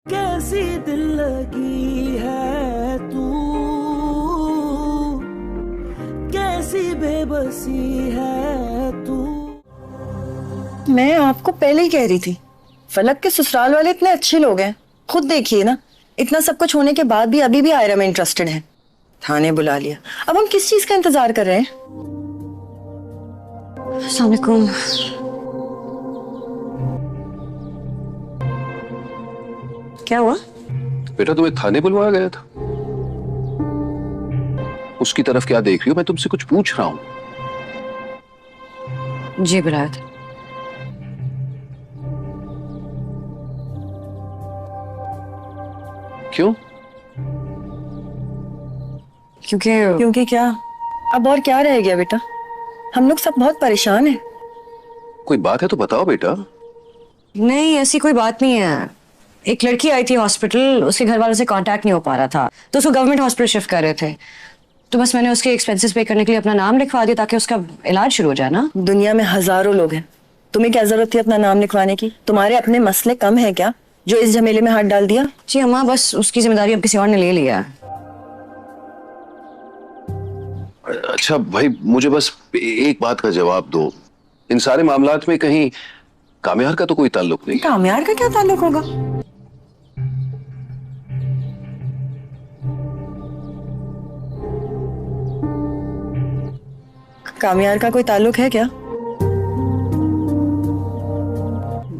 कैसी दिल लगी है तू, कैसी बेबसी है तू। मैं आपको पहले ही कह रही थी, फलक के ससुराल वाले इतने अच्छे लोग हैं। खुद देखिए ना, इतना सब कुछ होने के बाद भी अभी भी आयरा में इंटरेस्टेड है। थाने बुला लिया, अब हम किस चीज का इंतजार कर रहे हैं? अस्सलाम वालेकुम। क्या हुआ? बेटा तुम्हें थाने बुलवाया गया था। उसकी तरफ क्या देख रही हो? मैं तुमसे कुछ पूछ रहा हूं। जी बुलाया था। क्यों? क्योंकि क्या? अब और क्या रह गया बेटा? हम लोग सब बहुत परेशान हैं। कोई बात है तो बताओ बेटा। नहीं, ऐसी कोई बात नहीं है। एक लड़की आई थी हॉस्पिटल, उसके घर वालों से कांटेक्ट नहीं हो पा रहा था, तो उसको गवर्नमेंट हॉस्पिटल शिफ्ट कर रहे थे। तो बस मैंने उसके एक्सपेंसेस पे करने के लिए अपना नाम लिखवा दिया ताकि उसका इलाज शुरू हो जाए ना। दुनिया में हजारों लोग हैं, तुम्हें क्या जरूरत थी अपना नाम लिखवाने की? तुम्हारे अपने मसले कम है क्या जो इस झमेले में हाथ डाल दिया? जी अम्मा, बस उसकी जिम्मेदारी अब किसी और ने ले लिया है। अच्छा भाई, मुझे बस एक बात का जवाब दो। इन सारे मामलात में कहीं कामयार का तो कोई ताल्लुक नहीं? कामयार का क्या ताल्लुक होगा? कामयार का कोई ताल्लुक है क्या?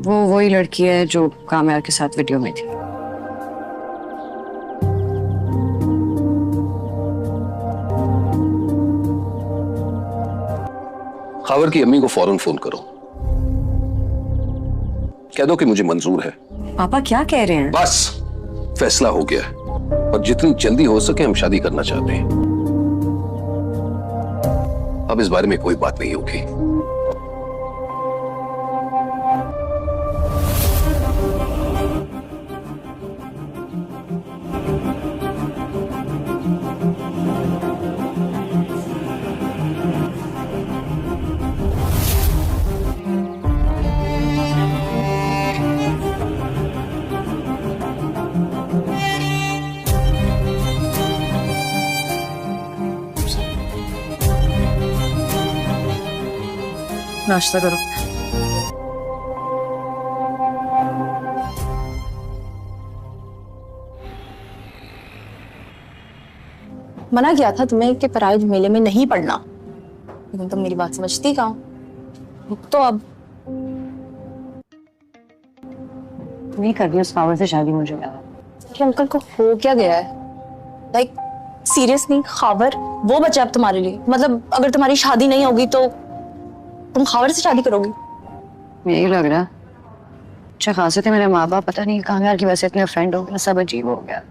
वो वही लड़की है जो कामयार के साथ वीडियो में थी। खावर की अम्मी को फौरन फोन करो, कह दो कि मुझे मंजूर है। पापा क्या कह रहे हैं? बस फैसला हो गया है और जितनी जल्दी हो सके हम शादी करना चाहते हैं। अब इस बारे में कोई बात नहीं होगी। नाश्ता करो। मना किया था तुम्हें कि पराये झमेले में नहीं पड़ना, लेकिन तुम मेरी बात समझती कहाँ? तो अब नहीं कर रही उस खावर से शादी मुझे। कि अंकल को हो क्या गया है? लाइक सीरियसली खावर वो बचा अब तुम्हारे लिए? मतलब अगर तुम्हारी शादी नहीं होगी तो तुम खावर से शादी करोगी? यही लग रहा। अच्छा खासे थे मेरे माँ बाप, पता नहीं कामयार की वजह से इतने फ्रेंड हो गए, सब अजीब हो गया।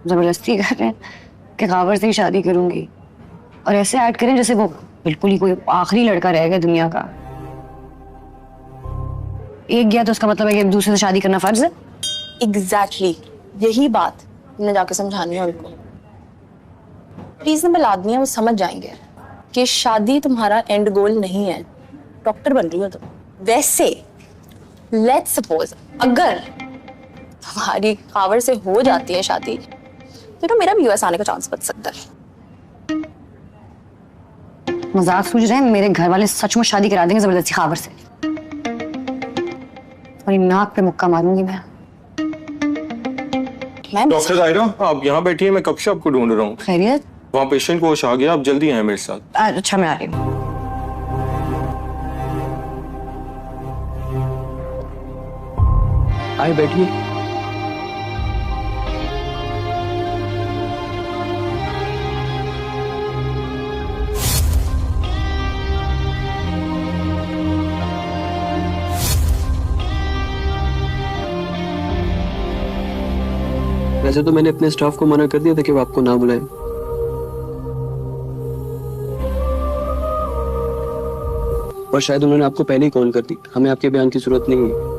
जबरदस्ती कर रहे हैं कि खावर से ही शादी करूंगी और ऐसे ऐड करें जैसे वो बिल्कुल ही कोई आखिरी लड़का रह गया दुनिया का। एक गया तो उसका मतलब है कि दूसरे से शादी करना फर्ज है। एग्जैक्टली यही बात तुमने जाके समझानी है उनको। रीजनेबल आदमी है, वो समझ जाएंगे कि शादी तुम्हारा एंड गोल नहीं है। डॉक्टर बन रही हो तुम। वैसे लेट्स सपोज अगर तुम्हारी खावर से हो जाती है शादी तो मेरा भी यूएस आने का चांस बच सकता है। मजाक सूझ रहे हैं? मेरे घर वाले सचमुच शादी करा देंगे जबरदस्ती खावर से और नाक पे मुक्का मारूंगी मैं। डॉक्टर जाहिरा, आप यहाँ बैठिए, मैं कब से आपको ढूंढ रहा हूँ। खैरियत? वहाँ पेशेंट को होश आ गया, आप जल्दी आए मेरे साथ। अच्छा मैं आ रही हूँ। आए बैठिए। वैसे तो मैंने अपने स्टाफ को मना कर दिया था कि वो आपको ना बुलाएं। और शायद उन्होंने आपको पहले ही कॉल कर दी। हमें आपके बयान की जरूरत नहीं है।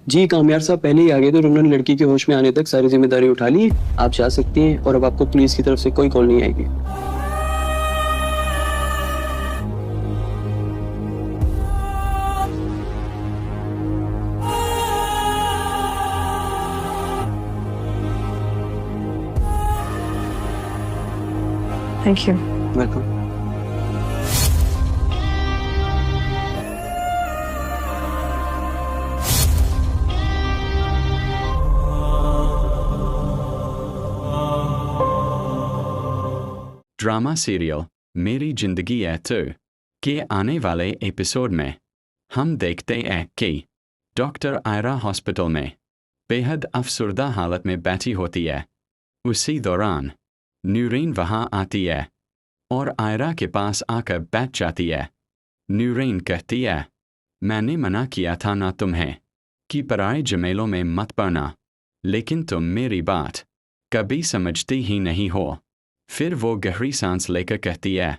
जी कामयार साहब पहले ही आ गए थे और उन्होंने लड़की के होश में आने तक सारी जिम्मेदारी उठा ली। आप जा सकती हैं और अब आपको पुलिस की तरफ से कोई कॉल नहीं आएगी। Thank you. Welcome. Drama serial मेरी जिंदगी है तू के आने वाले एपिसोड में हम देखते हैं कि डॉक्टर आयरा हॉस्पिटल में बेहद अफसरदा हालत में बैठी होती है। उसी दौरान नूरीन वहाँ आती है और आयरा के पास आकर बैठ जाती है। नूरीन कहती है, मैंने मना किया था ना तुम्हें कि पराए झमेलों में मत पड़ना, लेकिन तुम मेरी बात कभी समझती ही नहीं हो। फिर वो गहरी सांस लेकर कहती है,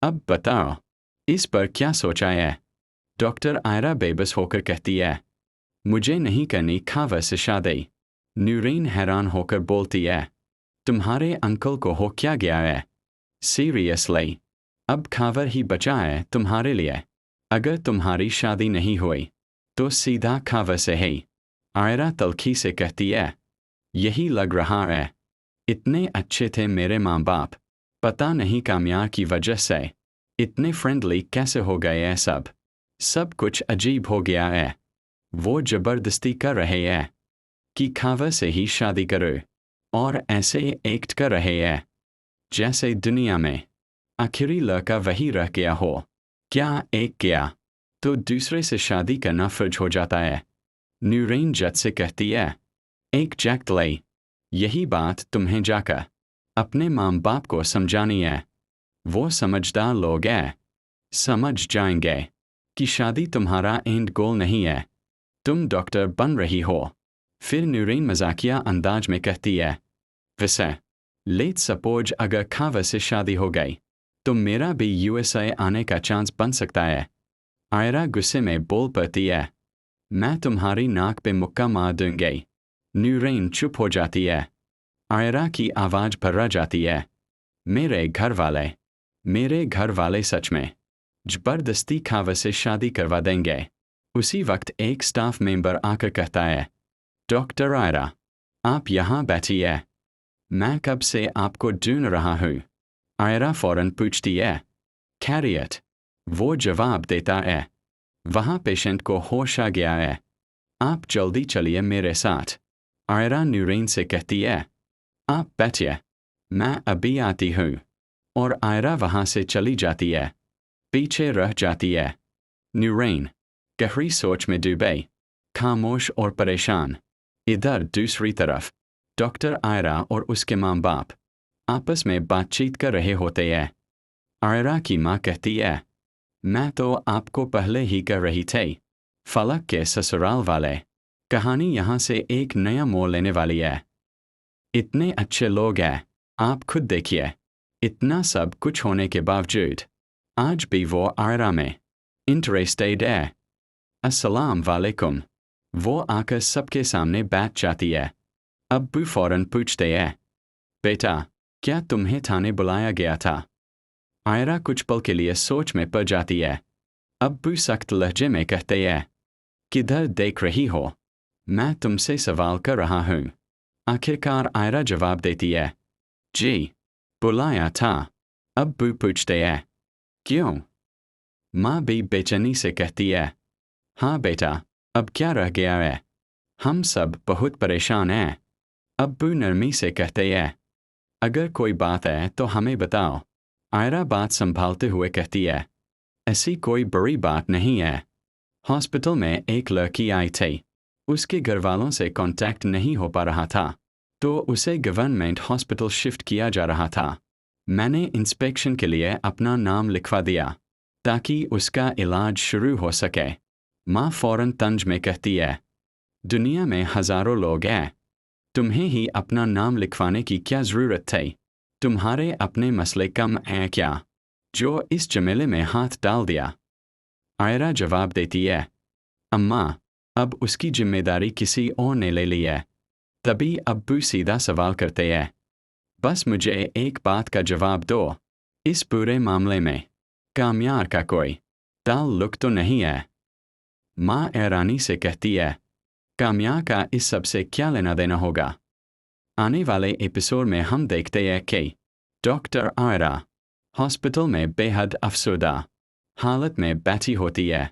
अब बताओ इस पर क्या सोचा है? डॉक्टर आयरा बेबस होकर कहती है, मुझे नहीं करनी खावर से शादी। नूरीन हैरान होकर बोलती है, तुम्हारे अंकल को हो क्या गया है? सीरियसली अब खावर ही बचा है तुम्हारे लिए। अगर तुम्हारी शादी नहीं हुई तो सीधा खावर से ही। आयरा तल्खी से कहती है, यही लग रहा है। इतने अच्छे थे मेरे माँ बाप, पता नहीं कामयार की वजह से इतने फ्रेंडली कैसे हो गए हैं सब कुछ अजीब हो गया है। वो जबरदस्ती कर रहे हैं कि खावर से ही शादी करो और ऐसे एक्ट कर रहे हैं जैसे दुनिया में आखिरी लड़का वही रह गया हो। क्या एक किया तो दूसरे से शादी करना फर्ज हो जाता है? नूरीन जट से कहती है, एग्जैक्टली यही बात तुम्हें जाकर अपने माँ बाप को समझानी है। वो समझदार लोग हैं, समझ जाएंगे कि शादी तुम्हारा एंड गोल नहीं है, तुम डॉक्टर बन रही हो। फिर नूरीन मजाकिया अंदाज में कहती है, वैसे लेट्स सपोज अगर खावर से शादी हो गई तो मेरा भी यूएसए आने का चांस बन सकता है। आयरा गुस्से में बोल पड़ती है, मैं तुम्हारी नाक पे मुक्का मार दूंगी। नूरीन चुप हो जाती है। आयरा की आवाज़ भर्रा जाती है, मेरे घर वाले सच में जबरदस्ती खावर से शादी करवा देंगे। उसी वक्त एक स्टाफ मेंबर आकर कहता है, डॉक्टर आयरा आप यहाँ बैठिए, मैं कब से आपको ढूंढ रहा हूँ। आयरा फौरन पूछती है, खैरियत? वो जवाब देता है, वहाँ पेशेंट को होश आ गया है, आप जल्दी चलिए मेरे साथ। आयरा नूरीन से कहती है, आप बैठिए, मैं अभी आती हूँ। और आयरा वहाँ से चली जाती है, पीछे रह जाती है। नूरीन गहरी सोच में डूबे, खामोश और परेशान। इधर दूसरी तरफ डॉक्टर आयरा और उसके माँ बाप आपस में बातचीत कर रहे होते हैं। आयरा की माँ कहती है, मैं तो आपको पहले ही कर रही थी, फलक के ससुराल वाले कहानी यहाँ से एक नया मोड़ लेने वाली है। इतने अच्छे लोग हैं, आप खुद देखिए। इतना सब कुछ होने के बावजूद आज भी वो आयरा में इंटरेस्टेड है। अस्सलाम वालेकुम। वो आकर सबके सामने बैठ जाती है। अब्बू फौरन पूछते हैं, बेटा क्या तुम्हें थाने बुलाया गया था? आयरा कुछ पल के लिए सोच में पड़ जाती है। अब्बू सख्त लहजे में कहते हैं, किधर देख रही हो? मैं तुमसे सवाल कर रहा हूँ। आखिरकार आयरा जवाब देती है, जी बुलाया था। अब्बू पूछते हैं, क्यों? माँ भी बेचैनी से कहती है, हाँ बेटा अब क्या रह गया है, हम सब बहुत परेशान हैं। अब्बू नरमी से कहते हैं, अगर कोई बात है तो हमें बताओ। आयरा बात संभालते हुए कहती है, ऐसी कोई बड़ी बात नहीं है। हॉस्पिटल में एक लड़की आई थी, उसके घर वालों से कांटेक्ट नहीं हो पा रहा था तो उसे गवर्नमेंट हॉस्पिटल शिफ्ट किया जा रहा था। मैंने इंस्पेक्शन के लिए अपना नाम लिखवा दिया ताकि उसका इलाज शुरू हो सके। माँ फौरन तंज में कहती है, दुनिया में हजारों लोग हैं, तुम्हें ही अपना नाम लिखवाने की क्या ज़रूरत थी? तुम्हारे अपने मसले कम हैं क्या जो इस झमेले में हाथ डाल दिया? आयरा जवाब देती है, अम्मा अब उसकी जिम्मेदारी किसी और ने ले ली है। तभी अब्बू सीधा सवाल करते हैं, बस मुझे एक बात का जवाब दो, इस पूरे मामले में कामयार का कोई ताल्लुक तो नहीं है? माँ हैरानी से कहती है, कामयार का इस सब से क्या लेना देना होगा? आने वाले एपिसोड में हम देखते हैं कि डॉक्टर आयरा हॉस्पिटल में बेहद अफसरदा हालत में बैठी होती है।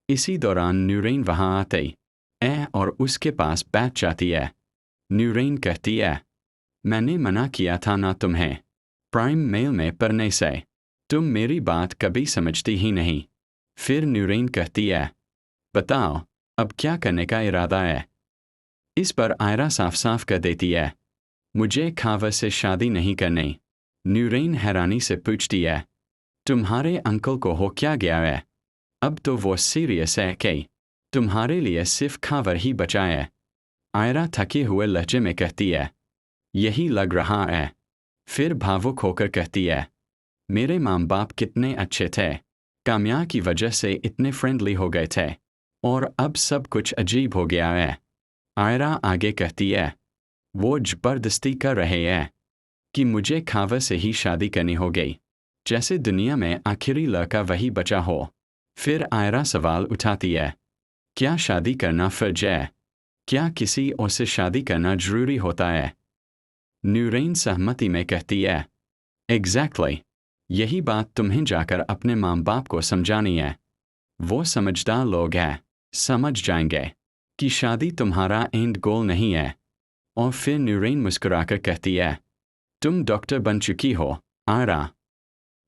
इसी दौरान नूरीन वहाँ आती है और उसके पास बैठ जाती है। नूरीन कहती है, मैंने मना किया था ना तुम्हें प्राइम मेल में पढ़ने से, तुम मेरी बात कभी समझती ही नहीं। फिर नूरीन कहती है, बताओ अब क्या करने का इरादा है। इस पर आयरा साफ साफ कर देती है, मुझे खावर से शादी नहीं करनी। नूरीन हैरानी से पूछती है, तुम्हारे अंकल को हो क्या गया है? अब तो वो सीरियस है कि तुम्हारे लिए सिर्फ खावर ही बचा है। आयरा थके हुए लहजे में कहती है, यही लग रहा है। फिर भावुक होकर कहती है, मेरे माँ बाप कितने अच्छे थे, काम्या की वजह से इतने फ्रेंडली हो गए थे और अब सब कुछ अजीब हो गया है। आयरा आगे कहती है, वो जबरदस्ती कर रहे हैं कि मुझे खावर से ही शादी करनी हो गई, जैसे दुनिया में आखिरी लड़का वही बचा हो। फिर आयरा सवाल उठाती है, क्या शादी करना फर्ज है? क्या किसी और से शादी करना जरूरी होता है? नूरीन सहमति में कहती है, एग्जैक्टली, यही बात तुम्हें जाकर अपने माँ बाप को समझानी है। वो समझदार लोग हैं, समझ जाएंगे कि शादी तुम्हारा एंड गोल नहीं है। और फिर नूरीन मुस्कुराकर कहती है, तुम डॉक्टर बन चुकी हो आयरा।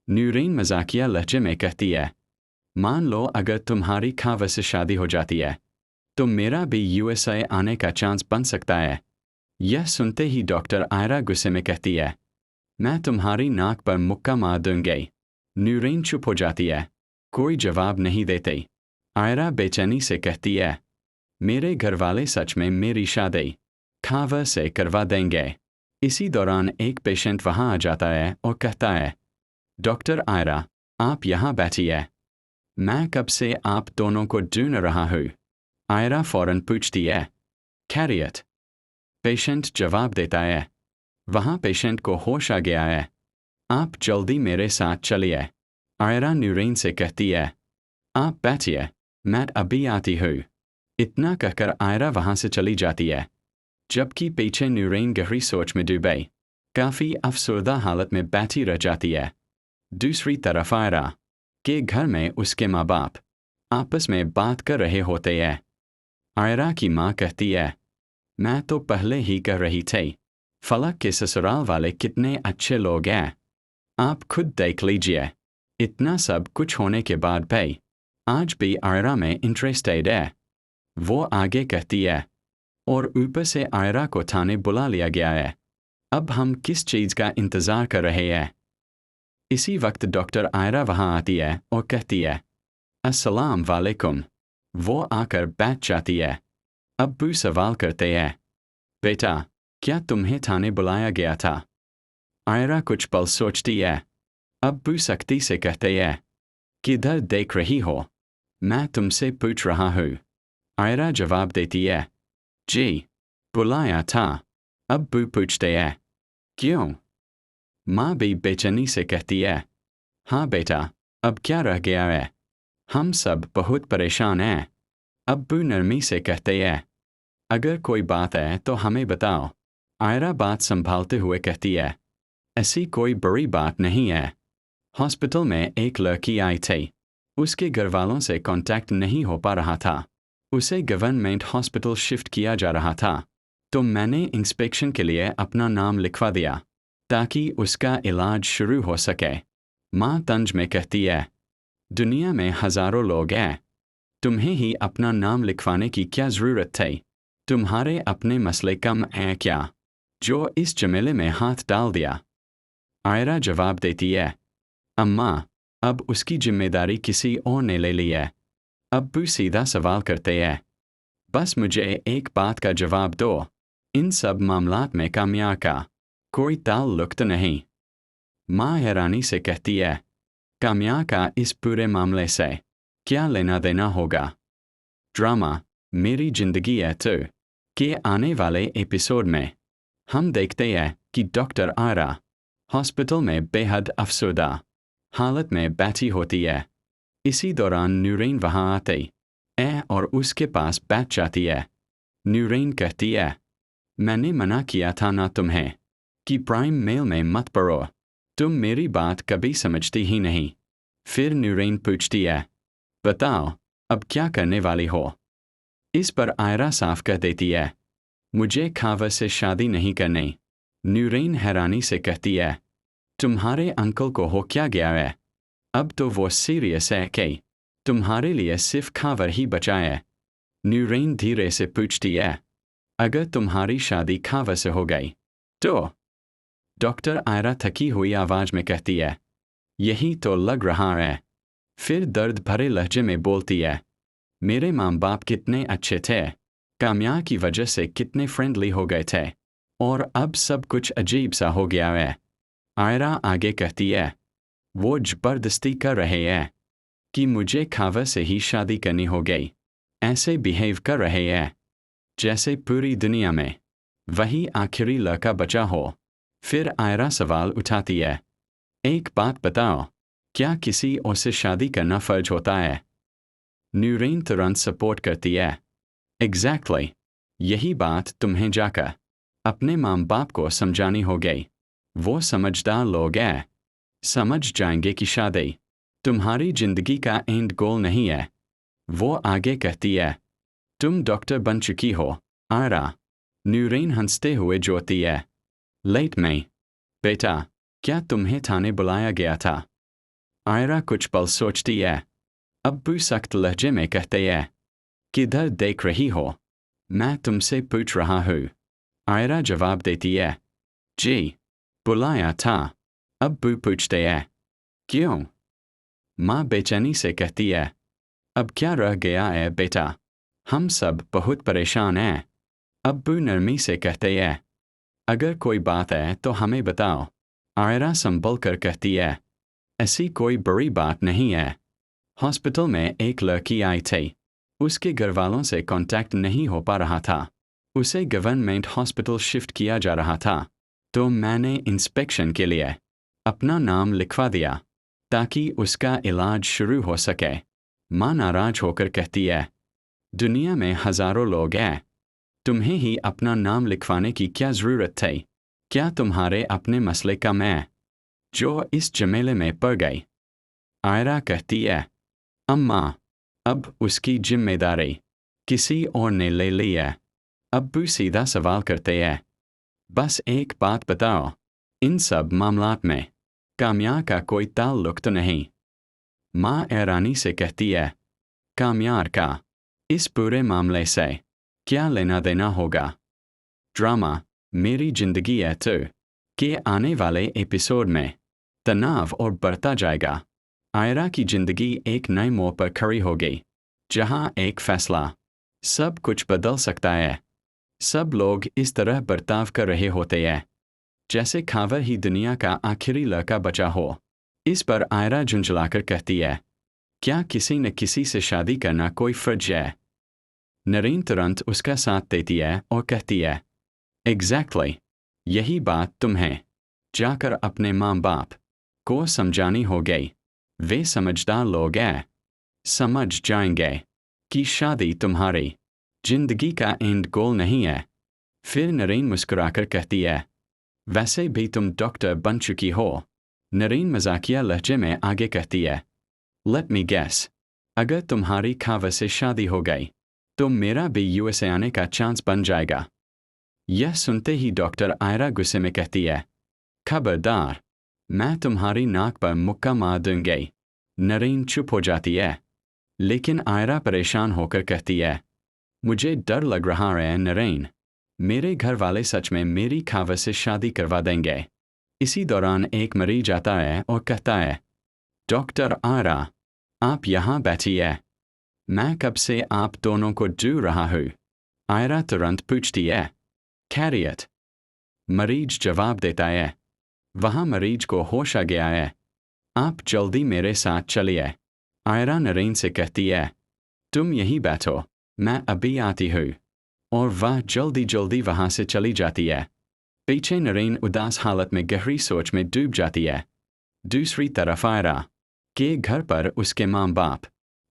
नूरीन मजाकिया लहजे में कहती है, मान लो अगर तुम्हारी खावर से शादी हो जाती है तो मेरा भी यूएसए आने का चांस बन सकता है। यह सुनते ही डॉक्टर आयरा गुस्से में कहती है, मैं तुम्हारी नाक पर मुक्का मार दूंगी। नूरीन चुप हो जाती है, कोई जवाब नहीं देती। आयरा बेचैनी से कहती है, मेरे घरवाले सच में मेरी शादी खावर से करवा देंगे। इसी दौरान एक पेशेंट वहां आ जाता है और कहता है, डॉक्टर आयरा, आप यहाँ बैठिए, मैं कब से आप दोनों को ढूंढ रहा हूँ। आयरा फौरन पूछती है, खैरियत? पेशेंट जवाब देता है, वहाँ पेशेंट को होश आ गया है, आप जल्दी मेरे साथ चलिए। आयरा नूरीन से कहती है, आप बैठिए, मैं अभी आती हूँ। इतना कहकर आयरा वहाँ से चली जाती है, जबकि पीछे नूरीन गहरी सोच में डूबी काफ़ी अफसरदा हालत में बैठी रह जाती है। दूसरी तरफ आयरा के घर में उसके माँ बाप आपस में बात कर रहे होते हैं। आयरा की माँ कहती है, मैं तो पहले ही कह रही थी, फलक के ससुराल वाले कितने अच्छे लोग हैं, आप खुद देख लीजिए। इतना सब कुछ होने के बाद भी आज भी आयरा में इंटरेस्टेड है। वो आगे कहती है, और ऊपर से आयरा को थाने बुला लिया गया है। अब हम किस चीज़ का इंतज़ार कर रहे हैं? इसी वक्त डॉक्टर आयरा वहाँ आती है और कहती है, अस्सलाम वालेकुम। वो आकर बैठ जाती है। अब्बू सवाल करते हैं, बेटा क्या तुम्हें थाने बुलाया गया था? आयरा कुछ पल सोचती है। अब्बू सख्ती से कहते हैं, किधर देख रही हो, मैं तुमसे पूछ रहा हूँ। आयरा जवाब देती है, जी बुलाया था। अब्बू पूछते हैं, क्यों? माँ भी बेचैनी से कहती है, हाँ बेटा, अब क्या रह गया है, हम सब बहुत परेशान हैं। अब्बू नरमी से कहते हैं, अगर कोई बात है तो हमें बताओ। आयरा बात संभालते हुए कहती है, ऐसी कोई बड़ी बात नहीं है। हॉस्पिटल में एक लड़की आई थी, उसके घरवालों से कांटेक्ट नहीं हो पा रहा था, उसे गवर्नमेंट हॉस्पिटल शिफ्ट किया जा रहा था, तो मैंने इंस्पेक्शन के लिए अपना नाम लिखवा दिया ताकि उसका इलाज शुरू हो सके। माँ तंज में कहती है, दुनिया में हजारों लोग हैं, तुम्हें ही अपना नाम लिखवाने की क्या ज़रूरत थी? तुम्हारे अपने मसले कम हैं क्या, जो इस झमेले में हाथ डाल दिया? आयरा जवाब देती है, अम्मा, अब उसकी जिम्मेदारी किसी और ने ले ली है। अब्बू सीधा सवाल करते हैं, बस मुझे एक बात का जवाब दो, इन सब मामलात में काम्या का कोई ताल्लुक तो नहीं? माँ हैरानी से कहती है, काम्या का इस पूरे मामले से क्या लेना देना होगा? ड्रामा मेरी जिंदगी है तो के आने वाले एपिसोड में हम देखते हैं कि डॉक्टर आयरा हॉस्पिटल में बेहद अफसरदा हालत में बैठी होती है। इसी दौरान नूरीन वहाँ आती है और उसके पास बैठ जाती है। नूरीन कहती है, मैंने मना किया था ना तुम्हें कि प्राइम मेल में मत पढ़ो, तुम मेरी बात कभी समझती ही नहीं। फिर नूरीन पूछती है, बताओ अब क्या करने वाली हो? इस पर आयरा साफ कह देती है, मुझे खावर से शादी नहीं करनी। नूरीन हैरानी से कहती है, तुम्हारे अंकल को हो क्या गया है? अब तो वो सीरियस है कि तुम्हारे लिए सिर्फ खावर ही बचा है। नूरीन धीरे से पूछती है, अगर तुम्हारी शादी खावर से हो गई तो? डॉक्टर आयरा थकी हुई आवाज में कहती है, यही तो लग रहा है। फिर दर्द भरे लहजे में बोलती है, मेरे माँ बाप कितने अच्छे थे, कामया की वजह से कितने फ्रेंडली हो गए थे, और अब सब कुछ अजीब सा हो गया है। आयरा आगे कहती है, वो जबरदस्ती कर रहे हैं कि मुझे खावर से ही शादी करनी हो गई। ऐसे बिहेव कर रहे हैं जैसे पूरी दुनिया में वही आखिरी लड़का बचा हो। फिर आयरा सवाल उठाती है, एक बात बताओ, क्या किसी और से शादी करना फर्ज होता है? नूरीन तुरंत सपोर्ट करती है, एग्जैक्टली, यही बात तुम्हें जाकर अपने माँ बाप को समझानी होगी। वो समझदार लोग हैं, समझ जाएंगे कि शादी तुम्हारी जिंदगी का एंड गोल नहीं है। वो आगे कहती है, तुम डॉक्टर बन चुकी हो आयरा। नूरीन हंसते हुए जोड़ती है, लेट में बेटा, क्या तुम्हें थाने बुलाया गया था? आयरा कुछ पल सोचती है, अब्बू सख्त लहजे में कहते हैं, किधर देख रही हो? मैं तुमसे पूछ रहा हूँ। आयरा जवाब देती है, जी बुलाया था। अब्बू पूछते हैं, क्यों? माँ बेचैनी से कहती है, अब क्या रह गया है बेटा, हम सब बहुत परेशान हैं। अब्बू नरमी से कहते हैं, अगर कोई बात है तो हमें बताओ। आयरा संभल कर कहती है, ऐसी कोई बड़ी बात नहीं है। हॉस्पिटल में एक लड़की आई थी, उसके घरवालों से कांटेक्ट नहीं हो पा रहा था। उसे गवर्नमेंट हॉस्पिटल शिफ्ट किया जा रहा था, तो मैंने इंस्पेक्शन के लिए अपना नाम लिखवा दिया ताकि उसका इलाज शुरू हो सके। माँ नाराज होकर कहती है, दुनिया में हजारों लोग हैं, तुम्हें ही अपना नाम लिखवाने की क्या ज़रूरत थी? क्या तुम्हारे अपने मसले कम है जो इस झमेले में पड़ गई? आयरा कहती है, अम्मा, अब उसकी जिम्मेदारी किसी और ने ले ली है। अब्बू सीधा सवाल करते हैं, बस एक बात बताओ, इन सब मामलात में कामया का कोई ताल्लुक तो नहीं? माँ हैरानी से कहती है, कामयार का इस पूरे मामले से क्या लेना देना होगा? ड्रामा मेरी जिंदगी है तो के आने वाले एपिसोड में तनाव और बढ़ता जाएगा। आयरा की जिंदगी एक नए मोड़ पर खड़ी होगी, जहां एक फैसला सब कुछ बदल सकता है। सब लोग इस तरह बर्ताव कर रहे होते हैं जैसे खावर ही दुनिया का आखिरी लड़का बचा हो। इस पर आयरा झुंझलाकर कहती है, क्या किसी न किसी से शादी करना कोई फर्ज है? नरीन तुरंत उसका साथ देती है और कहती है, एग्जैक्टली, यही बात तुम्हें जाकर अपने माँ बाप को समझानी होगी। वे समझदार लोग हैं, समझ जाएंगे कि शादी तुम्हारी जिंदगी का एंड गोल नहीं है। फिर नरीन मुस्कुराकर कहती है, वैसे भी तुम डॉक्टर बन चुकी हो। नरीन मजाकिया लहजे में आगे कहती है, लेट मी गेस, अगर तुम्हारी खावर से शादी हो गई तो मेरा भी यूएसए आने का चांस बन जाएगा। यह सुनते ही डॉक्टर आयरा गुस्से में कहती है, खबरदार, मैं तुम्हारी नाक पर मुक्का मार दूंगी। नरीन चुप हो जाती है, लेकिन आयरा परेशान होकर कहती है, मुझे डर लग रहा है नरीन, मेरे घर वाले सच में मेरी खावर से शादी करवा देंगे। इसी दौरान एक मरीज आता है और कहता है, डॉक्टर आयरा, आप यहाँ बैठिए, मैं कब से आप दोनों को ढूंढ रहा हूँ। आयरा तुरंत पूछती है, खैरियत? मरीज जवाब देता है, वहाँ मरीज को होश आ गया है, आप जल्दी मेरे साथ चलिए। आयरा नरीन से कहती है, तुम यहीं बैठो, मैं अभी आती हूँ, और वह जल्दी जल्दी वहाँ से चली जाती है। पीछे नरीन उदास हालत में गहरी सोच में डूब जाती है। दूसरी तरफ आयरा के घर पर उसके माँ बाप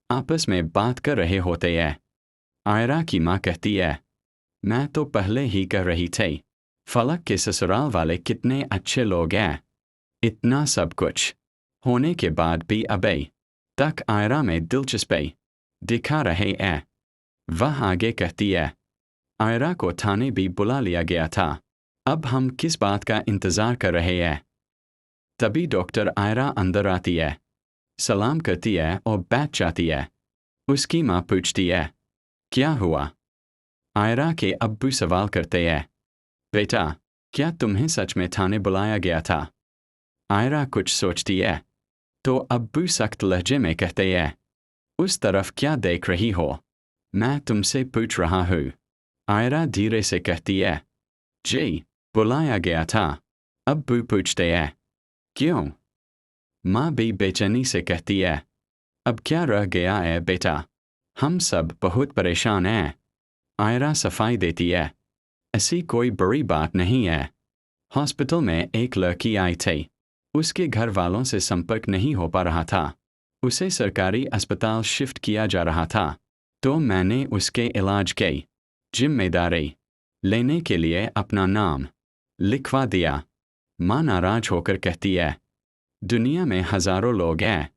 आपस में बात कर रहे होते हैं। आयरा की माँ कहती है, मैं तो पहले ही कह रही थी, फलक के ससुराल वाले कितने अच्छे लोग हैं, इतना सब कुछ होने के बाद भी अभी तक आयरा में दिलचस्पी दिखा रहे हैं। वह आगे कहती है, आयरा को थाने भी बुला लिया गया था। अब हम किस बात का इंतजार कर रहे हैं? तभी डॉक्टर आयरा अंदर आती है, सलाम करती है और बैठ जाती है। उसकी माँ पूछती है, क्या हुआ? आयरा के अब्बू सवाल करते हैं, बेटा क्या तुम्हें सच में थाने बुलाया गया था? आयरा कुछ सोचती है तो अब्बू सख्त लहजे में कहते हैं, उस तरफ क्या देख रही हो? मैं तुमसे पूछ रहा हूँ। आयरा धीरे से कहती है, जी बुलाया गया था। अब्बू पूछते हैं, क्यों? माँ भी बेचैनी से कहती है, अब क्या रह गया है बेटा, हम सब बहुत परेशान हैं। आयरा सफाई देती है, ऐसी कोई बड़ी बात नहीं है। हॉस्पिटल में एक लड़की आई थी, उसके घर वालों से संपर्क नहीं हो पा रहा था। उसे सरकारी अस्पताल शिफ्ट किया जा रहा था, तो मैंने उसके इलाज की जिम्मेदारी लेने के लिए अपना नाम लिखवा दिया। माँ नाराज होकर कहती है, दुनिया में हजारों लोग हैं,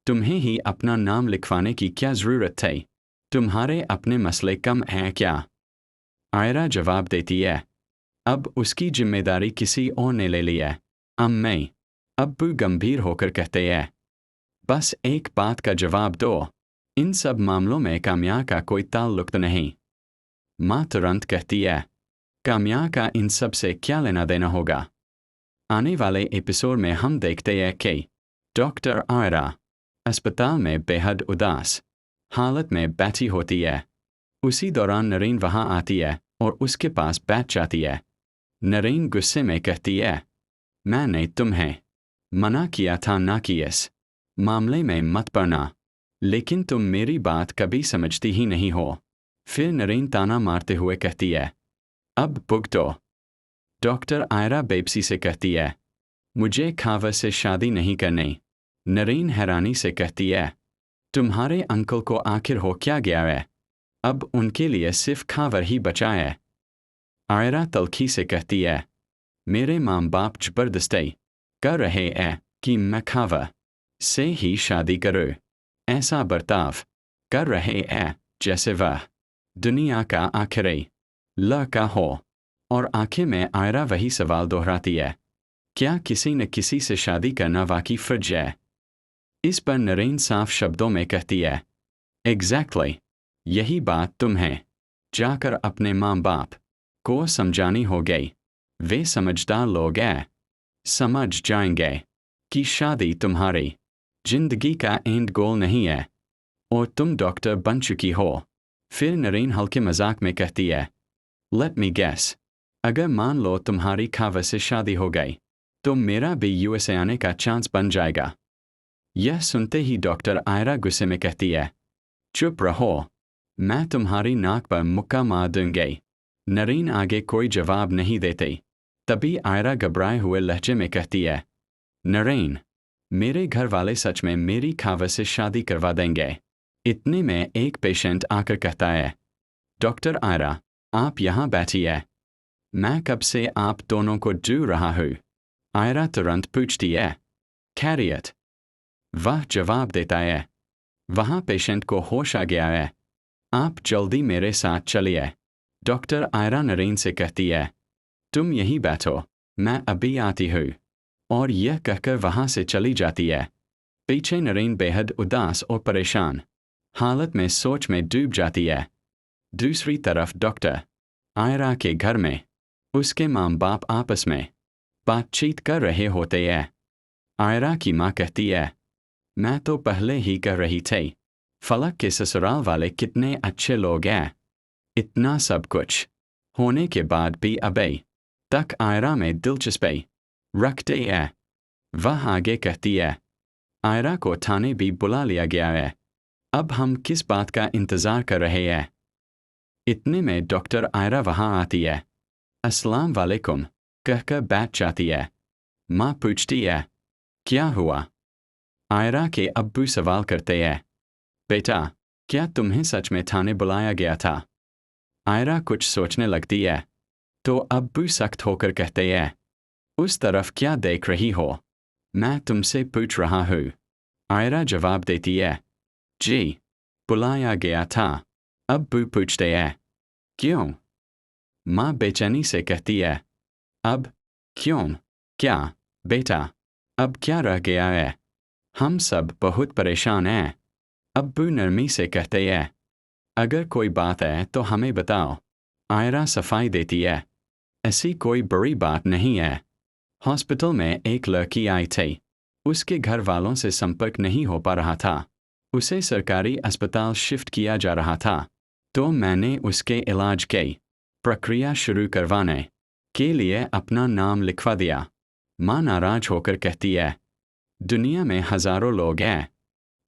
तुम्हें ही अपना नाम लिखवाने की क्या ज़रूरत थी? तुम्हारे अपने मसले कम हैं क्या? आयरा जवाब देती है, अब उसकी जिम्मेदारी किसी और ने ले ली है, अम्मी। अब्बू गंभीर होकर कहते हैं, बस एक बात का जवाब दो, इन सब मामलों में काम्या का कोई ताल्लुक नहीं। माँ तुरंत कहती है, काम्या का इन सब से क्या लेना देना होगा? आने वाले एपिसोड में हम देखते हैं कि डॉक्टर आयरा अस्पताल में बेहद उदास हालत में बैठी होती है। उसी दौरान नरीन वहां आती है और उसके पास बैठ जाती है। नरीन गुस्से में कहती है, मैंने तुम्हें मना किया था ना कि इस मामले में मत पड़ना, लेकिन तुम मेरी बात कभी समझती ही नहीं हो। फिर नरीन ताना मारते हुए कहती है, अब भुगतो। डॉक्टर आयरा बेबसी से कहती है, मुझे खावर से शादी नहीं करनी। नरीन हैरानी से कहती है, तुम्हारे अंकल को आखिर हो क्या गया है? अब उनके लिए सिर्फ खावर ही बचा है। आयरा तल्खी से कहती है, मेरे माँ बाप जबरदस्ती कर रहे हैं कि मैं खावर से ही शादी करूं। ऐसा बर्ताव कर रहे हैं जैसे वह दुनिया का आखिरी लड़का हो। और आखिर में आयरा वही सवाल दोहराती है, क्या किसी न किसी से शादी करना वाकई फर्ज है? इस पर नरीन साफ शब्दों में कहती है, एग्जैक्टली, यही बात तुम्हें जाकर अपने माँ बाप को समझानी होगी। वे समझदार लोग हैं, समझ जाएंगे कि शादी तुम्हारी जिंदगी का एंड गोल नहीं है और तुम डॉक्टर बन चुकी हो। फिर नरीन हल्के मजाक में कहती है, लेट मी गेस, अगर मान लो तुम्हारी खावर से शादी हो गई तो मेरा भी यूएसए आने का चांस बन जाएगा। यह सुनते ही डॉक्टर आयरा गुस्से में कहती है, चुप रहो, मैं तुम्हारी नाक पर मुक्का मार दूंगी। नरीन आगे कोई जवाब नहीं देती। तभी आयरा घबराए हुए लहजे में कहती है, नरीन, मेरे घर वाले सच में मेरी खावर से शादी करवा देंगे। इतने में एक पेशेंट आकर कहता है, डॉक्टर आयरा, आप यहाँ बैठिए, मैं कब से आप दोनों को ढूंढ रहा हूँ। आयरा तुरंत पूछती है, खैरियत? वह जवाब देता है, वहाँ पेशेंट को होश आ गया है, आप जल्दी मेरे साथ चलिए। डॉक्टर आयरा नरीन से कहती है, तुम यहीं बैठो, मैं अभी आती हूँ। और यह कहकर वहाँ से चली जाती है। पीछे नरीन बेहद उदास और परेशान हालत में सोच में डूब जाती है। दूसरी तरफ डॉक्टर आयरा के घर में उसके माँ बाप आपस में बातचीत कर रहे होते हैं। आयरा की माँ कहती है, मैं तो पहले ही कह रही थी, फलक के ससुराल वाले कितने अच्छे लोग हैं। इतना सब कुछ होने के बाद भी अभी तक आयरा में दिलचस्पी रखते हैं। वह आगे कहती है, आयरा को थाने भी बुला लिया गया है, अब हम किस बात का इंतजार कर रहे हैं? इतने में डॉक्टर आयरा वहां आती है। अस्सलाम वालेकुम कहकर बैठ जाती है। माँ पूछती है, क्या हुआ? आयरा के अब्बू सवाल करते हैं, बेटा क्या तुम्हें सच में थाने बुलाया गया था? आयरा कुछ सोचने लगती है तो अब्बू सख्त होकर कहते हैं, उस तरफ क्या देख रही हो? मैं तुमसे पूछ रहा हूँ। आयरा जवाब देती है, जी, बुलाया गया था। अब्बू पूछते हैं, क्यों? माँ बेचैनी से कहती है, अब क्यों? क्या बेटा, अब क्या रह गया है? हम सब बहुत परेशान हैं। अब्बू नरमी से कहते हैं, अगर कोई बात है तो हमें बताओ। आयरा सफाई देती है, ऐसी कोई बड़ी बात नहीं है। हॉस्पिटल में एक लड़की आई थी। उसके घर वालों से संपर्क नहीं हो पा रहा था। उसे सरकारी अस्पताल शिफ्ट किया जा रहा था, तो मैंने उसके इलाज की प्रक्रिया शुरू करवाने के लिए अपना नाम लिखवा दिया। माँ नाराज होकर कहती है, दुनिया में हजारों लोग हैं,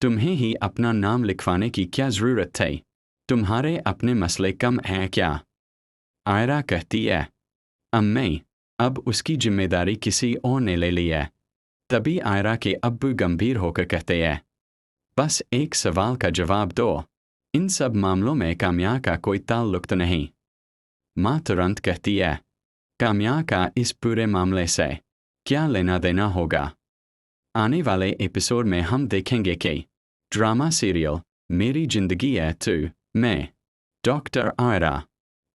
तुम्हें ही अपना नाम लिखवाने की क्या ज़रूरत थी? तुम्हारे अपने मसले कम हैं क्या? आयरा कहती है, अम्मी, अब उसकी जिम्मेदारी किसी और ने ले ली है। तभी आयरा के अब्बू गंभीर होकर कहते हैं, बस एक सवाल का जवाब दो। इन सब मामलों में काम्या का कोई ताल्लुक तो नहीं? माँ तुरंत कहती है, काम्या का इस पूरे मामले से क्या लेना देना होगा? आने वाले एपिसोड में हम देखेंगे कि ड्रामा सीरियल मेरी जिंदगी है 2 में डॉक्टर आयरा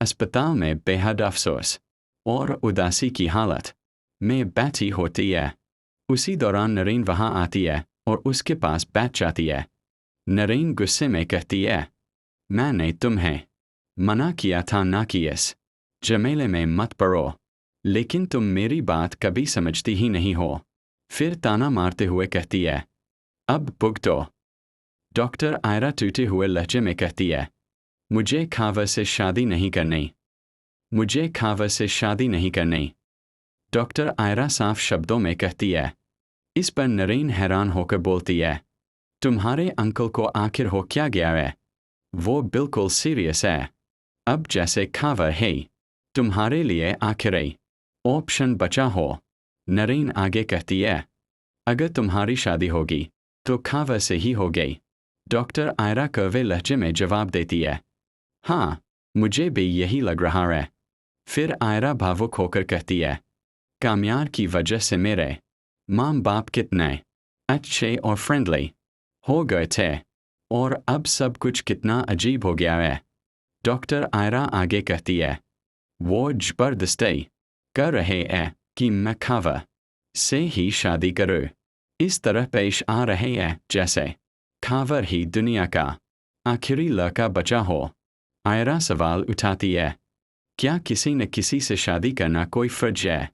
अस्पताल में बेहद अफसोस और उदासी की हालत में बैठी होती है। उसी दौरान नरेन वहां आती है और उसके पास बैठ जाती है। नरेन गुस्से में कहती है, मैंने तुम्हें मना किया था ना कि इस झमेले में मत पड़ो, लेकिन तुम मेरी बात कभी समझती ही नहीं हो। फिर ताना मारते हुए कहती है, अब भुगतो। डॉक्टर आयरा टूटे हुए लहजे में कहती है, मुझे खावर से शादी नहीं करनी। मुझे खावर से शादी नहीं करनी। डॉक्टर आयरा साफ शब्दों में कहती है। इस पर नरेन हैरान होकर बोलती है, तुम्हारे अंकल को आखिर हो क्या गया है? वो बिल्कुल सीरियस है। अब जैसे खावर है, तुम्हारे लिए आखिरी ऑप्शन बचा हो। नरेन आगे कहती है, अगर तुम्हारी शादी होगी तो खावर से ही होगी। डॉक्टर आयरा कड़वे लहजे में जवाब देती है, हाँ, मुझे भी यही लग रहा है। फिर आयरा भावुक होकर कहती है, काम्यार की वजह से मेरे माँ बाप कितने अच्छे और फ्रेंडली हो गए थे, और अब सब कुछ कितना अजीब हो गया है। डॉक्टर आयरा आगे कहती है, वो जबरदस्ती कर रहे हैं कि मैं खावर से ही शादी करूं। इस तरह पेश आ रहे हैं जैसे खावर ही दुनिया का आखिरी लड़का बचा हो। आयरा सवाल उठाती है, क्या किसी न किसी से शादी करना कोई फर्ज है?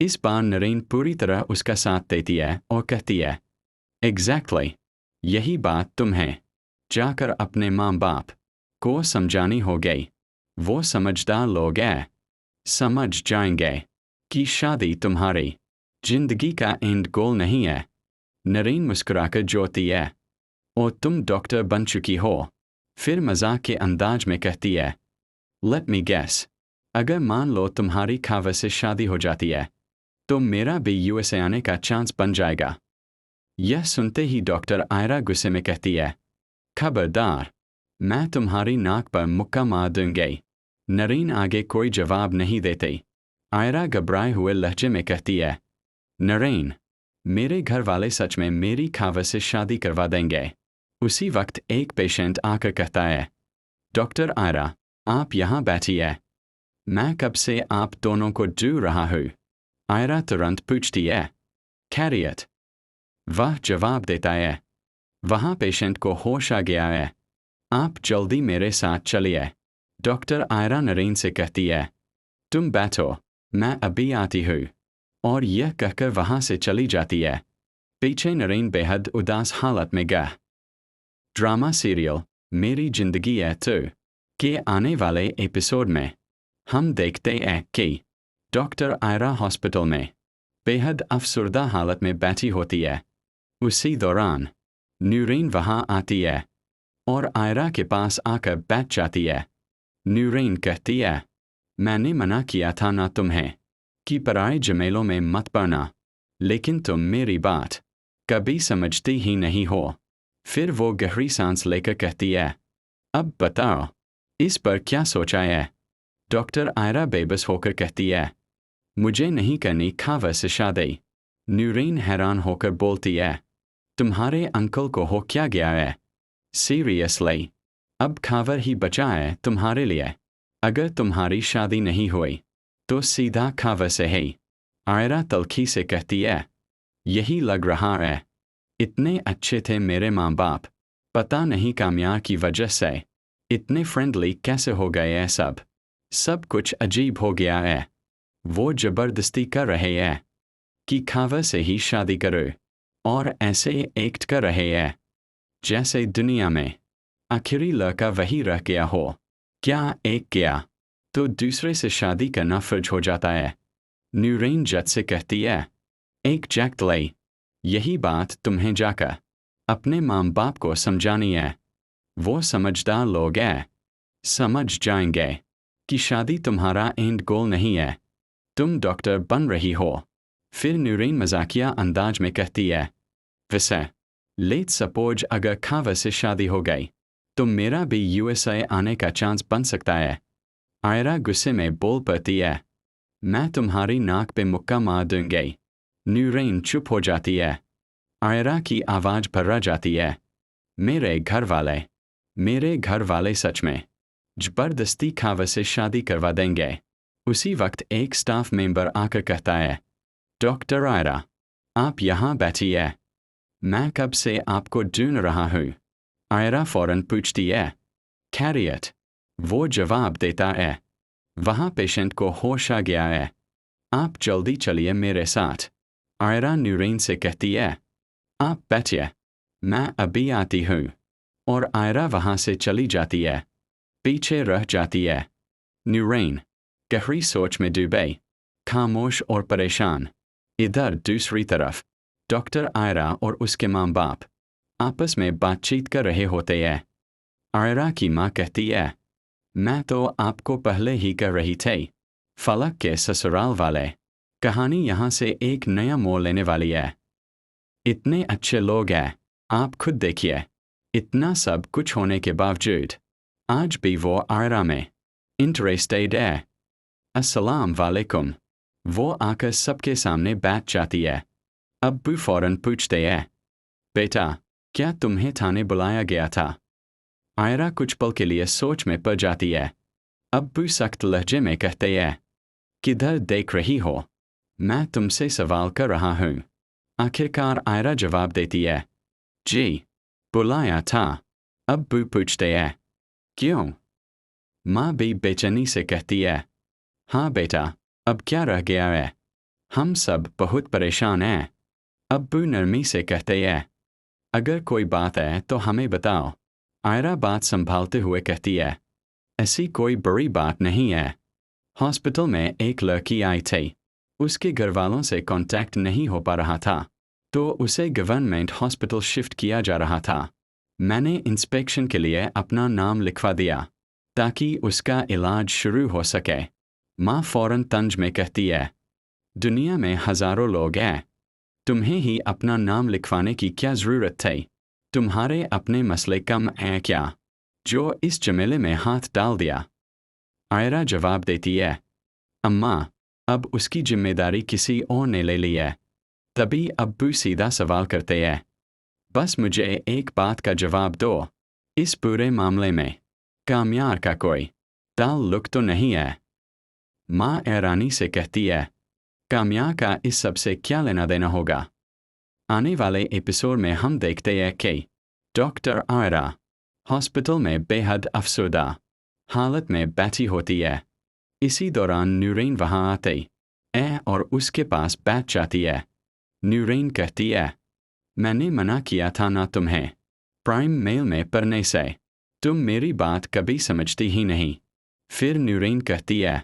इस बार नरेन पूरी तरह उसका साथ देती है और कहती है, एग्जैक्टली, यही बात तुम्हें जाकर अपने माँ बाप को समझानी होगी। वो समझदार लोग हैं, समझ जाएंगे कि शादी तुम्हारी जिंदगी का एंड गोल नहीं है। नरेन मुस्कुराकर जोड़ती है, और तुम डॉक्टर बन चुकी हो। फिर मजाक के अंदाज में कहती है, लेट मी गेस, अगर मान लो तुम्हारी खावर से शादी हो जाती है तो मेरा भी यूएसए आने का चांस बन जाएगा। यह सुनते ही डॉक्टर आयरा गुस्से में कहती है, खबरदार, मैं तुम्हारी नाक पर मुक्का मार दूंगी। नरेन आगे कोई जवाब नहीं देती। आयरा घबराए हुए लहजे में कहती है, नरेन, मेरे घर वाले सच में मेरी खावर से शादी करवा देंगे। उसी वक्त एक पेशेंट आकर कहता है, डॉक्टर आयरा, आप यहाँ बैठिए, मैं कब से आप दोनों को ढूंढ रहा हूँ। आयरा तुरंत पूछती है, खैरियत? वह जवाब देता है, वहाँ पेशेंट को होश आ गया है, आप जल्दी मेरे साथ चलिए। डॉक्टर आयरा नरेन से कहती है, तुम बैठो, मैं अभी आती हूँ, और यह कहकर वहाँ से चली जाती है। पीछे नरेन बेहद उदास हालत में गया। ड्रामा सीरियल मेरी जिंदगी है 2 के आने वाले एपिसोड में हम देखते हैं कि डॉक्टर आयरा हॉस्पिटल में बेहद अफसरदा हालत में बैठी होती है। उसी दौरान नूरीन वहाँ आती है और आयरा के पास आकर बैठ जाती है। नूरीन कहती है, मैंने मना किया था ना तुम्हें कि पराए झमेलों में मत पड़ना, लेकिन तुम मेरी बात कभी समझती ही नहीं हो। फिर वो गहरी सांस लेकर कहती है, अब बताओ, इस पर क्या सोचा है? डॉक्टर आयरा बेबस होकर कहती है, मुझे नहीं करनी खावर से शादी। नूरीन हैरान होकर बोलती है, तुम्हारे अंकल को हो क्या गया है? सीरियसली, अब खावर ही बचा है तुम्हारे लिए। अगर तुम्हारी शादी नहीं हुई तो सीधा खावर से ही। आयरा तल्खी से कहती है, यही लग रहा है। इतने अच्छे थे मेरे माँ बाप, पता नहीं कामयाब की वजह से इतने फ्रेंडली कैसे हो गए हैं सब कुछ अजीब हो गया है। वो जबरदस्ती कर रहे हैं कि खावर से ही शादी करो और ऐसे एक्ट कर रहे हैं जैसे दुनिया में आखिरी लड़का वही रह गया हो। क्या एक किया तो दूसरे से शादी करना फर्ज हो जाता है? नूरीन जट से कहती है, एग्जैक्टली, यही बात तुम्हें जाकर अपने माँ बाप को समझानी है। वो समझदार लोग हैं, समझ जाएंगे कि शादी तुम्हारा एंड गोल नहीं है, तुम डॉक्टर बन रही हो। फिर नूरीन मजाकिया अंदाज में कहती है, वैसे लेट्स सपोज अगर खावर से शादी हो गई तो मेरा भी यूएसए आने का चांस बन सकता है। आयरा गुस्से में बोल पड़ती है, मैं तुम्हारी नाक पे मुक्का मार दूंगी। नूरीन चुप हो जाती है। आयरा की आवाज़ भर्रा जाती है, मेरे घर वाले सच में जबरदस्ती खावर से शादी करवा देंगे। उसी वक्त एक स्टाफ मेंबर आकर कहता है, डॉक्टर आयरा, आप यहाँ बैठिए, मैं कब से आपको ढूंढ रहा हूँ। आयरा फौरन पूछती है, खैरियत? वो जवाब देता है, वहाँ पेशेंट को होश आ गया है, आप जल्दी चलिए मेरे साथ। आयरा नूरीन से कहती है, आप बैठिए, मैं अभी आती हूँ। और आयरा वहाँ से चली जाती है, पीछे रह जाती है। नूरीन गहरी सोच में डूबे, खामोश और परेशान। इधर दूसरी तरफ डॉक्टर आयरा और उसके माँ बाप आपस में बातचीत कर रहे होते हैं। आयरा की माँ कहती है, मैं तो आपको पहले ही कर रही थी, फलक के ससुराल वाले। कहानी यहाँ से एक नया मोड़ लेने वाली है। इतने अच्छे लोग हैं, आप खुद देखिए। इतना सब कुछ होने के बावजूद आज भी वो आयरा में इंटरेस्टेड है। अस्सलाम वालेकुम। वो आकर सबके सामने बैठ जाती है। अब्बू फौरन पूछते हैं, बेटा क्या तुम्हें थाने बुलाया गया था? आयरा कुछ पल के लिए सोच में पड़ जाती है। अब्बू सख्त लहजे में कहते हैं, किधर देख रही हो? मैं तुमसे सवाल कर रहा हूँ। आखिरकार आयरा जवाब देती है, जी बुलाया था। अब्बू पूछते हैं, क्यों? माँ भी बेचैनी से कहती है, हाँ बेटा, अब क्या रह गया है? हम सब बहुत परेशान हैं। अब्बू नरमी से कहते हैं, अगर कोई बात है तो हमें बताओ। आयरा बात संभालते हुए कहती है, ऐसी कोई बड़ी बात नहीं है। हॉस्पिटल में एक लड़की आई थी, उसके घरवालों से कांटेक्ट नहीं हो पा रहा था, तो उसे गवर्नमेंट हॉस्पिटल शिफ्ट किया जा रहा था। मैंने इंस्पेक्शन के लिए अपना नाम लिखवा दिया ताकि उसका इलाज शुरू हो सके। माँ फौरन तंज में कहती है, दुनिया में हजारों लोग हैं, तुम्हें ही अपना नाम लिखवाने की क्या ज़रूरत थी? तुम्हारे अपने मसले कम हैं क्या जो इस झमेले में हाथ डाल दिया? आयरा जवाब देती है, अम्मा अब उसकी जिम्मेदारी किसी और ने ले ली है। तभी अब्बू सीधा सवाल करते हैं, बस मुझे एक बात का जवाब दो, इस पूरे मामले में कामयार का कोई ताल्लुक तो नहीं है? माँ हैरानी से कहती है, कामयार का इस सब से क्या लेना देना होगा? आने वाले एपिसोड में हम देखते हैं कि डॉक्टर आयरा हॉस्पिटल में बेहद अफसरदा हालत में बैठी होती है। इसी दौरान नूरीन वहाँ आती है और उसके पास बैठ जाती है। नूरीन कहती है, मैंने मना किया था ना तुम्हें प्राइम मेल में पढ़ने से, तुम मेरी बात कभी समझती ही नहीं। फिर नूरीन कहती है,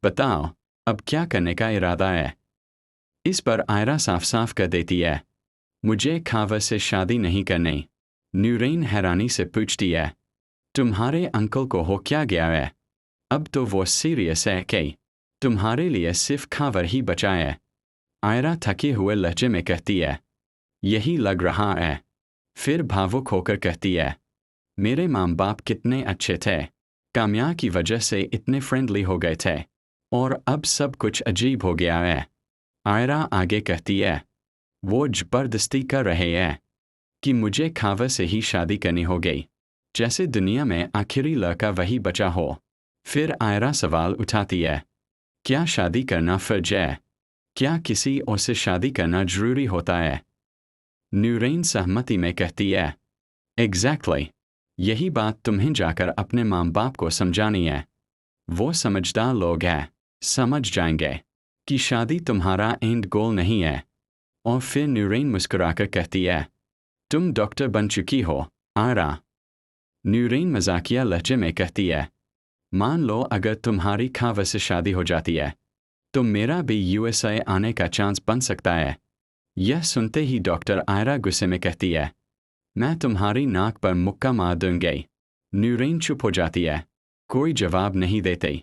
बताओ अब क्या करने का इरादा है? इस पर आयरा साफ साफ कर देती है, मुझे खावर से शादी नहीं करनी। नूरीन हैरानी से पूछती है, तुम्हारे अंकल को हो क्या गया है? अब तो वो सीरियस है कि तुम्हारे लिए सिर्फ खावर ही बचा है। आयरा थके हुए लहजे में कहती है, यही लग रहा है। फिर भावुक होकर कहती है, मेरे माँ बाप कितने अच्छे थे, कामयाब की वजह से इतने फ्रेंडली हो गए थे और अब सब कुछ अजीब हो गया है। आयरा आगे कहती है, वो जबरदस्ती कर रहे हैं कि मुझे खावर से ही शादी करनी हो गई, जैसे दुनिया में आखिरी लड़का वही बचा हो। फिर आयरा सवाल उठाती है, क्या शादी करना फर्ज है? क्या किसी और से शादी करना जरूरी होता है? नूरेन सहमति में कहती है, एग्जैक्टली, यही बात तुम्हें जाकर अपने माँ बाप को समझानी है। वो समझदार लोग हैं, समझ जाएंगे कि शादी तुम्हारा एंड गोल नहीं है। और फिर नूरेन मुस्कुराकर कहती है, तुम डॉक्टर बन चुकी हो आयरा। नूरेन मजाकिया लहजे में कहती है, मान लो अगर तुम्हारी खावर से शादी हो जाती है तो मेरा भी यूएसए आने का चांस बन सकता है। यह सुनते ही डॉक्टर आयरा गुस्से में कहती है, मैं तुम्हारी नाक पर मुक्का मार दूंगी। नूरेन चुप हो जाती है, कोई जवाब नहीं देती।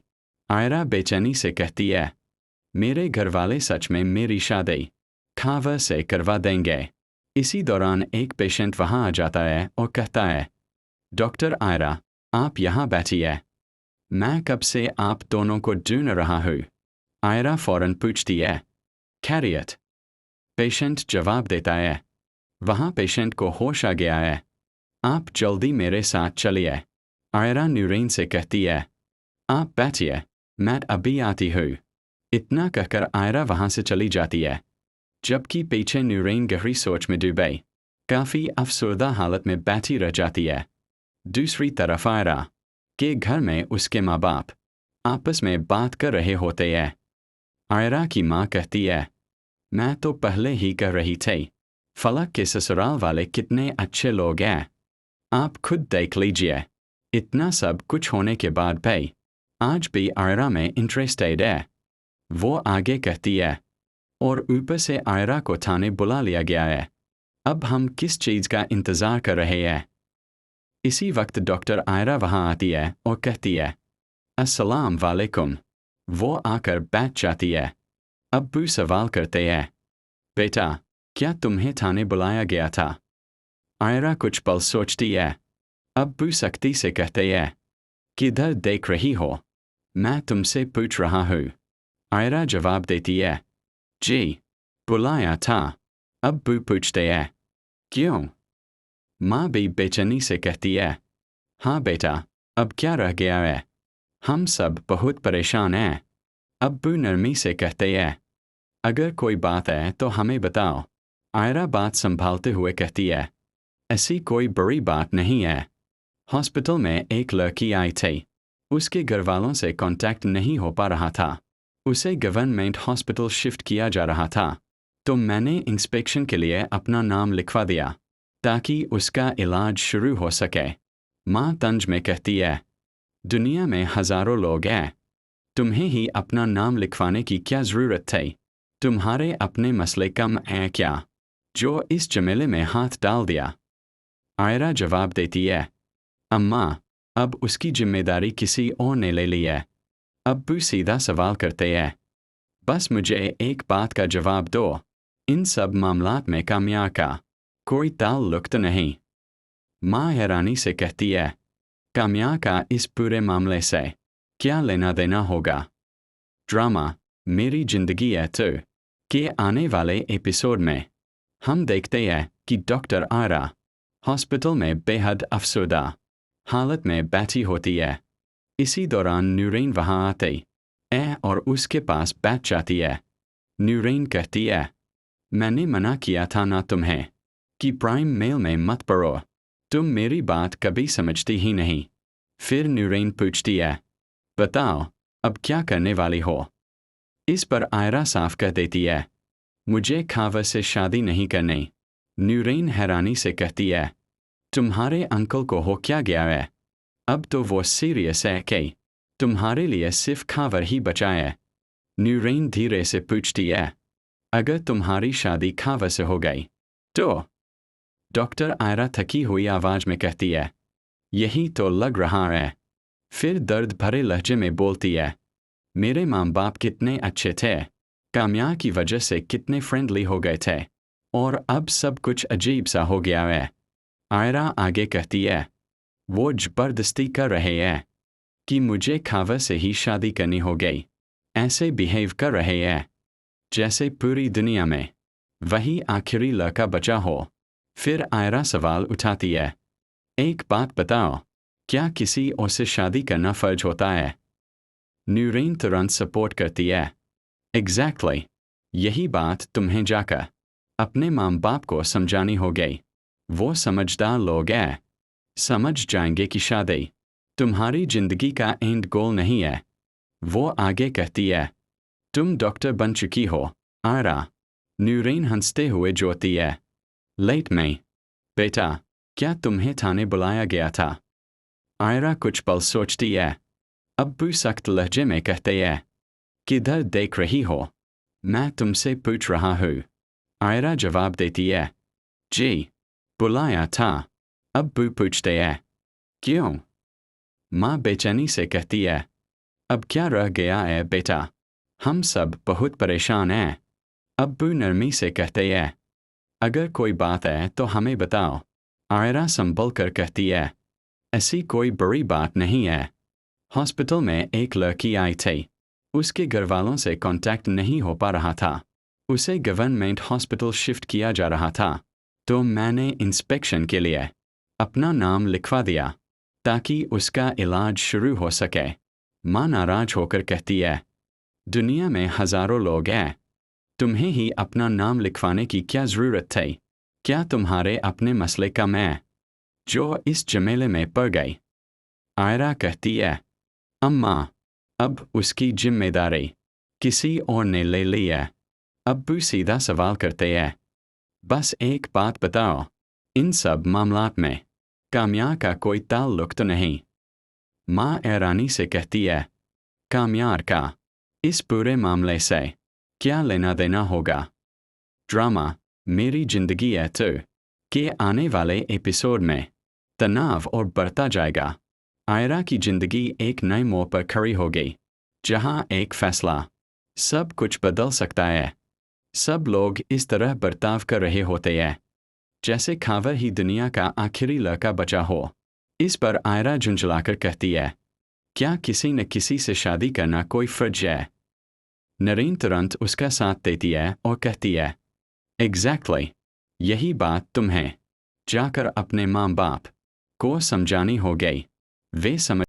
आयरा बेचैनी से कहती है, मेरे घरवाले सच में मेरी शादी खावर से करवा देंगे। इसी दौरान एक पेशेंट वहां आ जाता है और कहता है, डॉक्टर आयरा, आप यहाँ बैठिए, मैं कब से आप दोनों को ढूंढ रहा हूँ। आयरा फौरन पूछती है, खैरियत? पेशेंट जवाब देता है, वहाँ पेशेंट को होश आ गया है, आप जल्दी मेरे साथ चलिए। आयरा नूरेन से कहती है, आप बैठिए, मैं अभी आती हूँ। इतना कहकर आयरा वहाँ से चली जाती है, जबकि पीछे नूरेन गहरी सोच में डूबी, काफ़ी अफसरदा हालत में बैठी रह जाती है। दूसरी तरफ आयरा के घर में उसके माँ बाप आपस में बात कर रहे होते हैं। आयरा की माँ कहती है, मैं तो पहले ही कह रही थी, फलक के ससुराल वाले कितने अच्छे लोग हैं, आप खुद देख लीजिए। इतना सब कुछ होने के बाद भी आज भी आयरा में इंटरेस्टेड है। वो आगे कहती है, और ऊपर से आयरा को थाने बुला लिया गया है। अब हम किस चीज़ का इंतज़ार कर रहे हैं? इसी वक्त डॉक्टर आयरा वहाँ आती है और कहती है, अस्सलाम वालेकुम। वो आकर बैठ जाती है। अब्बू सवाल करते हैं, बेटा, क्या तुम्हें थाने बुलाया गया था? आयरा कुछ पल सोचती है। अब्बू सख्ती से कहते हैं, किधर देख रही हो? मैं तुमसे पूछ रहा हूँ। आयरा जवाब देती है, जी, बुलाया था। अब्बू पूछते हैं, क्यों? माँ भी बेचैनी से कहती है, हाँ बेटा, अब क्या रह गया है? हम सब बहुत परेशान हैं। अब्बू नरमी से कहते हैं, अगर कोई बात है तो हमें बताओ। आयरा बात संभालते हुए कहती है, ऐसी कोई बड़ी बात नहीं है। हॉस्पिटल में एक लड़की आई थी, उसके घरवालों से कांटेक्ट नहीं हो पा रहा था। उसे गवर्नमेंट हॉस्पिटल शिफ्ट किया जा रहा था, तो मैंने इंस्पेक्शन के लिए अपना नाम लिखवा दिया ताकि उसका इलाज शुरू हो सके। माँ तंज में कहती है, दुनिया में हजारों लोग हैं, तुम्हें ही अपना नाम लिखवाने की क्या ज़रूरत थी? तुम्हारे अपने मसले कम हैं क्या, जो इस झमेले में हाथ डाल दिया? आयरा जवाब देती है, अम्मा, अब उसकी जिम्मेदारी किसी और ने ले ली है। अब्बू सीधा सवाल करते हैं, बस मुझे एक बात का जवाब दो, इन सब मामलात में कामयाब का कोई ताल्लुक तो नहीं? माँ हैरानी से कहती है, कामयाब का इस पूरे मामले से क्या लेना देना होगा? ड्रामा मेरी जिंदगी है तो के आने वाले एपिसोड में हम देखते हैं कि डॉक्टर आयरा हॉस्पिटल में बेहद अफसरदा हालत में बैठी होती है। इसी दौरान नूरेन वहाँ आती है और उसके पास बैठ जाती है। नूरेन कहती है, मैंने मना किया था ना तुम्हें कि प्राइम मेल में मत पढ़ो, तुम मेरी बात कभी समझती ही नहीं। फिर नूरेन पूछती है, बताओ अब क्या करने वाली हो? इस पर आयरा साफ कह देती है, मुझे खावर से शादी नहीं करनी। नूरेन हैरानी से कहती है, तुम्हारे अंकल को हो क्या गया है? अब तो वो सीरियस है कि तुम्हारे लिए सिर्फ खावर ही बचा है। नूरेन धीरे से पूछती है, अगर तुम्हारी शादी खावर से हो गई तो? डॉक्टर आयरा थकी हुई आवाज में कहती है, यही तो लग रहा है। फिर दर्द भरे लहजे में बोलती है, मेरे माँ बाप कितने अच्छे थे, कामयाब की वजह से कितने फ्रेंडली हो गए थे, और अब सब कुछ अजीब सा हो गया है। आयरा आगे कहती है, वो जबरदस्ती कर रहे हैं कि मुझे खावर से ही शादी करनी हो गई। ऐसे बिहेव कर रहे हैं जैसे पूरी दुनिया में वही आखिरी लड़का बचा हो। फिर आयरा सवाल उठाती है, एक बात बताओ, क्या किसी और से शादी करना फर्ज होता है? नूरीन तुरंत सपोर्ट करती है, एग्जैक्टली, यही बात तुम्हें जाकर अपने माँ बाप को समझानी होगी। वो समझदार लोग हैं, समझ जाएंगे कि शादी तुम्हारी जिंदगी का एंड गोल नहीं है। वो आगे कहती है, तुम डॉक्टर बन चुकी हो आयरा। नूरीन हंसते हुए जोड़ती है, लेट में बेटा, क्या तुम्हें थाने बुलाया गया था? आयरा कुछ पल सोचती है। अब्बू सख्त लहजे में कहते हैं, किधर देख रही हो? मैं तुमसे पूछ रहा हूँ। आयरा जवाब देती है, जी, बुलाया था। अब्बू पूछते हैं, क्यों? माँ बेचैनी से कहती है, अब क्या रह गया है बेटा, हम सब बहुत परेशान हैं। अब्बू नरमी से कहते हैं, अगर कोई बात है तो हमें बताओ। आयरा संभल कर कहती है, ऐसी कोई बड़ी बात नहीं है। हॉस्पिटल में एक लड़की आई थी, उसके घरवालों से कांटेक्ट नहीं हो पा रहा था। उसे गवर्नमेंट हॉस्पिटल शिफ्ट किया जा रहा था, तो मैंने इंस्पेक्शन के लिए अपना नाम लिखवा दिया ताकि उसका इलाज शुरू हो सके। माँ नाराज होकर कहती है, दुनिया में हजारों लोग हैं, तुम्हें ही अपना नाम लिखवाने की क्या ज़रूरत थी? क्या तुम्हारे अपने मसले कम है जो इस झमेले में पड़ गई? आयरा कहती है, अम्मा, अब उसकी जिम्मेदारी किसी और ने ले ली है। अब्बू सीधा सवाल करते हैं, बस एक बात बताओ, इन सब मामलात में काम्यार का कोई ताल्लुक तो नहीं? माँ हैरानी से कहती है, काम्यार का इस पूरे मामले से क्या लेना देना होगा? ड्रामा मेरी जिंदगी है तो के आने वाले एपिसोड में तनाव और बढ़ता जाएगा। आयरा की जिंदगी एक नए मोड़ पर खड़ी होगी, जहां एक फैसला सब कुछ बदल सकता है। सब लोग इस तरह बर्ताव कर रहे होते हैं जैसे खावर ही दुनिया का आखिरी लड़का बचा हो। इस पर आयरा झुंझलाकर कहती है, क्या किसी न किसी से शादी करना कोई फर्ज है? नरीन तुरंत उसका साथ देती है और कहती है, एग्जैक्टली, यही बात तुम्हें जाकर अपने माँ बाप को समझानी होगी। वे समझ